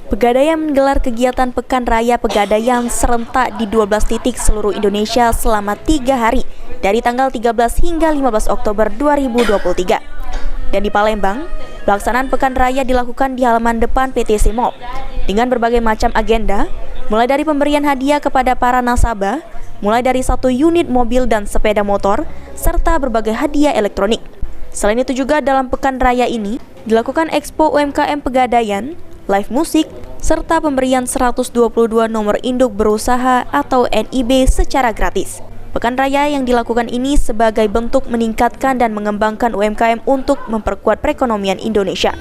Pegadaian menggelar kegiatan Pekan Raya Pegadaian serentak di 12 titik seluruh Indonesia selama 3 hari dari tanggal 13 hingga 15 Oktober 2023. Dan di Palembang, pelaksanaan Pekan Raya dilakukan di halaman depan PTC Mall dengan berbagai macam agenda, mulai dari pemberian hadiah kepada para nasabah, mulai dari 1 unit mobil dan sepeda motor, serta berbagai hadiah elektronik. Selain itu juga dalam Pekan Raya ini dilakukan Expo UMKM Pegadaian, live musik, serta pemberian 122 nomor induk berusaha atau NIB secara gratis. Pekan Raya yang dilakukan ini sebagai bentuk meningkatkan dan mengembangkan UMKM untuk memperkuat perekonomian Indonesia.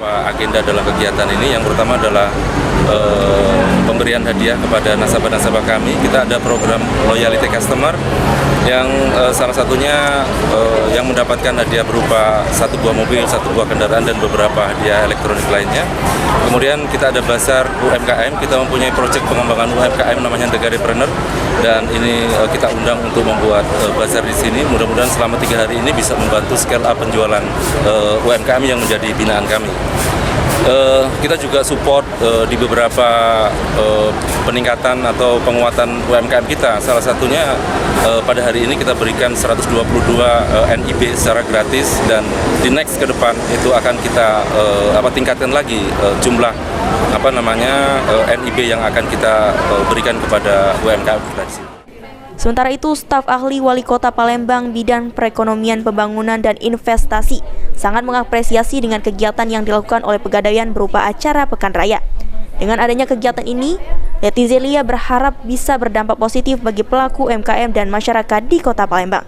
Agenda dalam kegiatan ini yang pertama adalah pemberian hadiah kepada nasabah-nasabah kami. Kita ada program loyalty customer yang salah satunya yang mendapatkan hadiah berupa 1 buah mobil, 1 buah kendaraan dan beberapa hadiah elektronik lainnya. Kemudian kita ada bazar UMKM, kita mempunyai proyek pengembangan UMKM namanya Negarepreneur, dan ini kita undang untuk membuat bazar di sini. Mudah-mudahan selama 3 hari ini bisa membantu scale up penjualan UMKM yang menjadi binaan kami. Kita juga support di beberapa peningkatan atau penguatan UMKM kita. Salah satunya pada hari ini kita berikan 122 NIB secara gratis, dan di next ke depan itu akan kita tingkatkan lagi jumlah NIB yang akan kita berikan kepada UMKM kita di sini. Sementara itu, staf ahli Wali Kota Palembang bidang perekonomian, pembangunan, dan investasi sangat mengapresiasi dengan kegiatan yang dilakukan oleh Pegadaian berupa acara Pekan Raya. Dengan adanya kegiatan ini, Leti Zelia berharap bisa berdampak positif bagi pelaku UMKM dan masyarakat di Kota Palembang.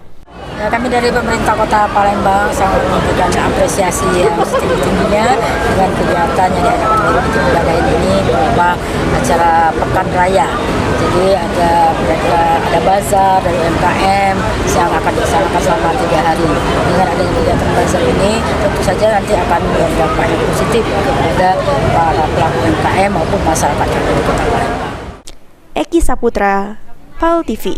Ya, kami dari pemerintah Kota Palembang sangat memberikan apresiasi yang setinggi-tingginya dengan kegiatan yang diadakan oleh Pegadaian ini berupa acara Pekan Raya. Jadi ada bazar dari UMKM yang akan dilaksanakan selama 3 hari. Dengan adanya kegiatan bazar ini, tentu saja nanti akan berdampak yang positif kepada para pelaku UMKM maupun masyarakat yang ada di Kota Palembang. Eki Saputra, PAL TV.